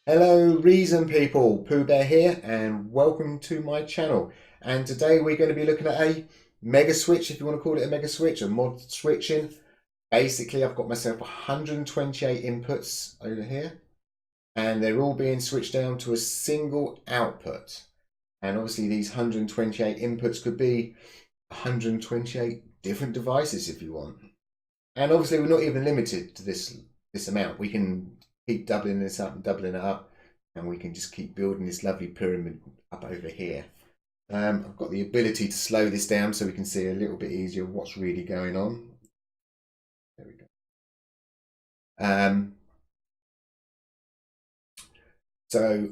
Hello reason people, Pooh Bear here and welcome to my channel. And today we're going to be looking at a mega switch, if you want to call it a mega switch, a mod switching. Basically I've got myself 128 inputs over here and they're all being switched down to a single output. And obviously these 128 inputs could be 128 different devices if you want. And obviously we're not even limited to this amount. We can keep doubling this up and doubling it up, and we can just keep building this lovely pyramid up over here. I've got the ability to slow this down so we can see a little bit easier what's really going on. There we go. So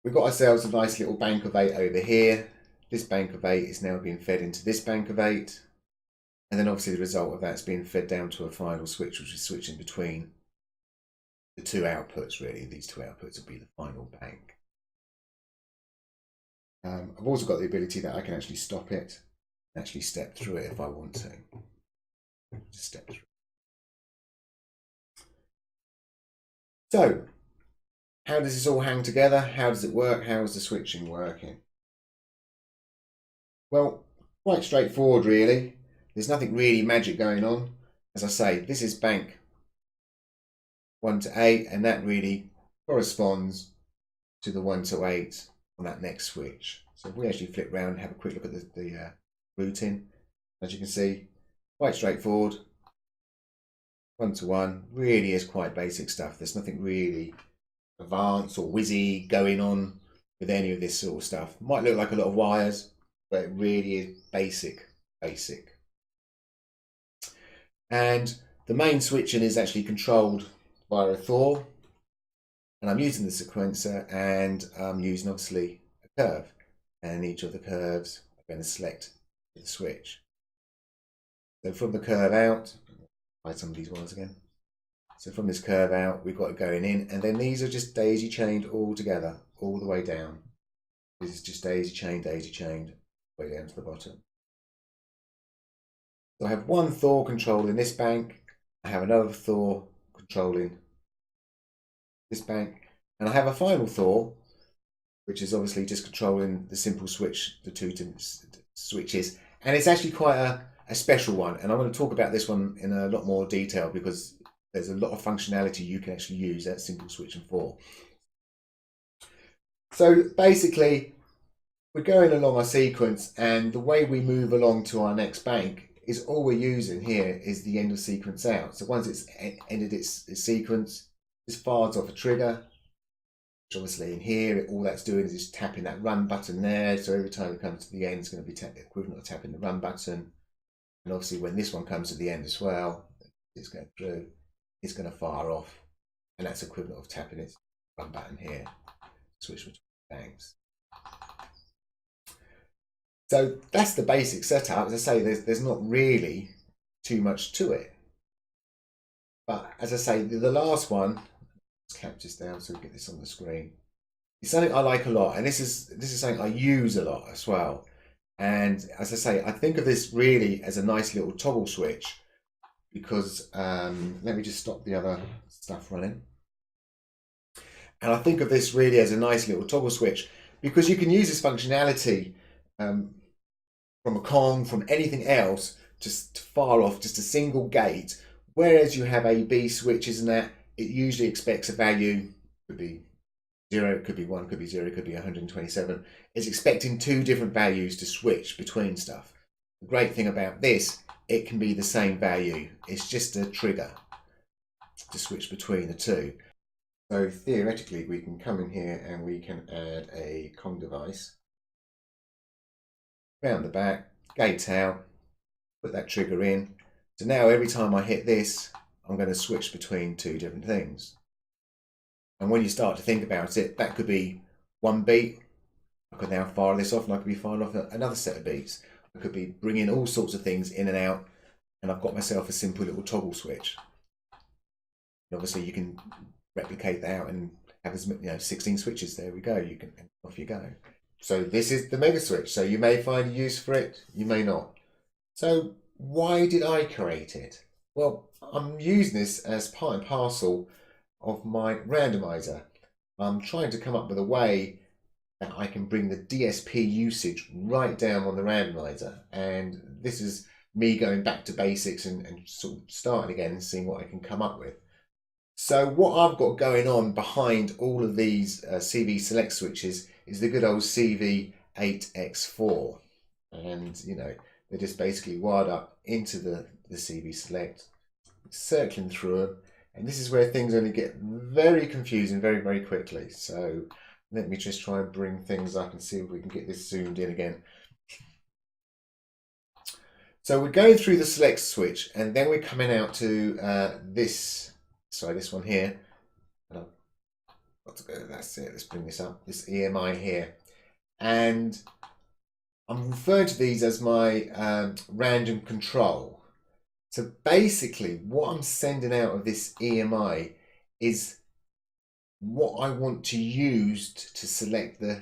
we've got ourselves a nice little bank of 8 over here. This bank of 8 is now being fed into this bank of 8. And then obviously the result of that's being fed down to a final switch, which is switching between the two outputs, really. These two outputs will be the final bank. I've also got the ability that I can actually stop it, and actually step through it if I want to. Just step through. So, how does this all hang together? How does it work? How is the switching working? Well, quite straightforward, really. There's nothing really magic going on. As I say, this is bank 1 to 8, and that really corresponds to the 1 to 8 on that next switch. So if we actually flip round and have a quick look at the routing, as you can see, quite straightforward. 1 to 1 really is quite basic stuff. There's nothing really advanced or whizzy going on with any of this sort of stuff. Might look like a lot of wires, but it really is basic. And the main switching is actually controlled via a Thor, and I'm using the sequencer, and I'm using obviously a curve, and each of the curves I'm going to select the switch. So from the curve out, hide some of these ones again. So from this curve out, we've got it going in, and then these are just daisy chained all together, all the way down. This is just daisy chained, way down to the bottom. So I have one Thor controlling this bank, I have another Thor controlling this bank, and I have a final Thor, which is obviously just controlling the simple switch, the two switches, and it's actually quite a special one, and I'm going to talk about this one in a lot more detail because there's a lot of functionality you can actually use that simple switching for. So basically, we're going along our sequence, and the way we move along to our next bank is all we're using here is the end of sequence out. So once it's ended its sequence, this fires off a trigger, which obviously in here, all that's doing is just tapping that run button there. So every time it comes to the end, it's going to be the equivalent of tapping the run button. And obviously when this one comes to the end as well, it's going through, it's going to fire off. And that's equivalent of tapping its run button here, switch between banks. So that's the basic setup. As I say, there's not really too much to it. But as I say, the last one, let's capture this down so we get this on the screen. It's something I like a lot, and this is something I use a lot as well. And as I say, I think of this really as a nice little toggle switch because let me just stop the other stuff running. And I think of this really as a nice little toggle switch because you can use this functionality from a Kong, from anything else, just to fire off just a single gate. Whereas you have A/B switches and that, it usually expects a value, could be 0, it could be 1, could be 0, it could be 127. It's expecting 2 different values to switch between stuff. The great thing about this, it can be the same value. It's just a trigger to switch between the two. So theoretically, we can come in here and we can add a Kong device. Round the back, gate out, put that trigger in. So now every time I hit this, I'm going to switch between 2 different things. And when you start to think about it, that could be 1 beat. I could now fire this off and I could be firing off another set of beats. I could be bringing all sorts of things in and out, and I've got myself a simple little toggle switch. And obviously you can replicate that out and have as 16 switches. There we go. You can, off you go. So this is the mega switch. So you may find a use for it, you may not. So why did I create it? Well, I'm using this as part and parcel of my randomizer. I'm trying to come up with a way that I can bring the DSP usage right down on the randomizer. And this is me going back to basics and sort of starting again and seeing what I can come up with. So what I've got going on behind all of these CV select switches is the good old CV8X4. And, you know, they're just basically wired up into the CV select, circling through them. And this is where things only get very confusing very, very quickly. So let me just try and bring things up and see if we can get this zoomed in again. So we're going through the select switch, and then we're coming out to this one here. And I've got to go, that's it, let's bring this up, this EMI here. And I'm referring to these as my random control. So basically what I'm sending out of this EMI is what I want to use to select the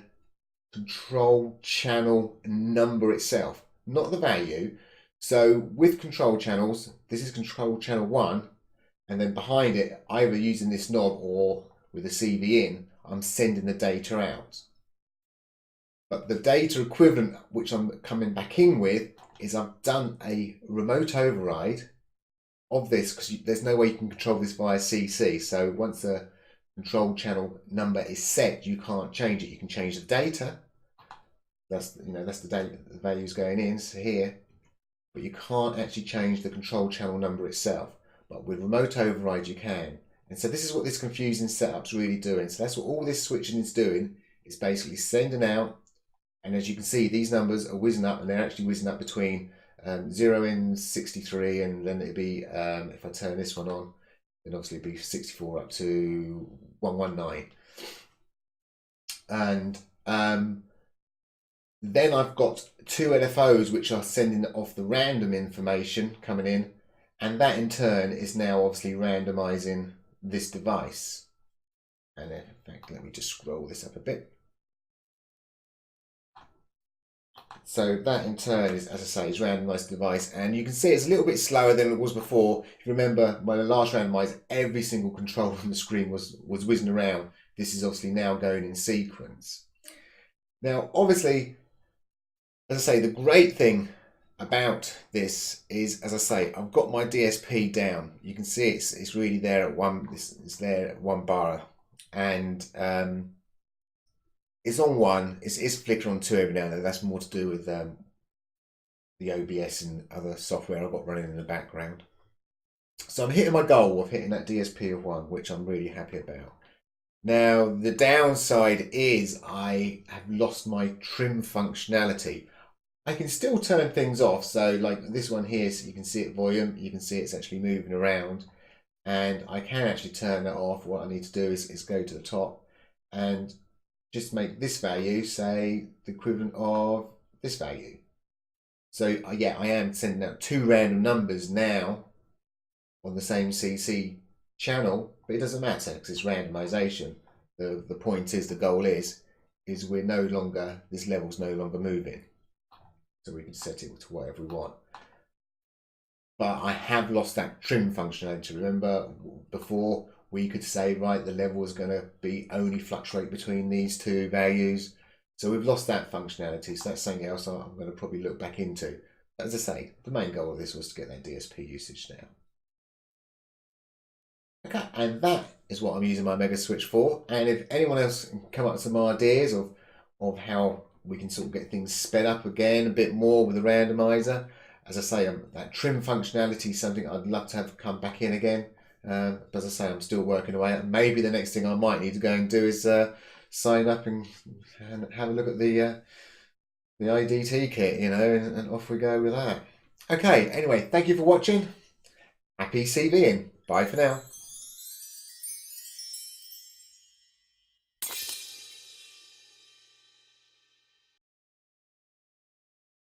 control channel number itself, not the value. So with control channels, this is control channel 1, and then behind it, either using this knob or with a CV in, I'm sending the data out. But the data equivalent, which I'm coming back in with, is I've done a remote override of this, because there's no way you can control this via CC. So once the control channel number is set, you can't change it. You can change the data. That's the data, the values going in, so here, but you can't actually change the control channel number itself. But with remote override you can. And so this is what this confusing setup's really doing. So that's what all this switching is doing. It's basically sending out, and as you can see, these numbers are whizzing up, and they're actually whizzing up between 0 and 63, and then it'd be, if I turn this one on, then obviously it'd be 64 up to 119. And then I've got two LFOs which are sending off the random information coming in, and that in turn is now obviously randomizing this device. And in fact, let me just scroll this up a bit. So that in turn is, as I say, is randomized device, and you can see it's a little bit slower than it was before. If you remember my last randomizer, every single control on the screen was whizzing around. This is obviously now going in sequence. Now, obviously, as I say, the great thing about this is, as I say, I've got my DSP down. You can see it's really there at one. It's there at 1 bar, and it's on 1. It's flickering on 2 every now and then. That's more to do with the OBS and other software I've got running in the background. So I'm hitting my goal of hitting that DSP of 1, which I'm really happy about. Now the downside is I have lost my trim functionality. I can still turn things off, so like this one here, so you can see it volume, you can see it's actually moving around, and I can actually turn that off. What I need to do is go to the top and just make this value, say, the equivalent of this value. So yeah, I am sending out 2 random numbers now on the same CC channel, but it doesn't matter because it's randomization. The point is, the goal is we're no longer, this level's no longer moving. So we can set it to whatever we want. But I have lost that trim functionality. Remember before we could say, right, the level is going to be only fluctuate between these 2 values. So we've lost that functionality. So that's something else I'm going to probably look back into. But as I say, the main goal of this was to get that DSP usage now. Okay, and that is what I'm using my Mega Switch for. And if anyone else can come up with some ideas of how we can sort of get things sped up again a bit more with the randomizer, as I say, that trim functionality is something I'd love to have come back in again. But as I say, I'm still working away. And maybe the next thing I might need to go and do is sign up and have a look at the IDT kit, you know, and off we go with that. Okay, anyway, thank you for watching. Happy CVing. Bye for now.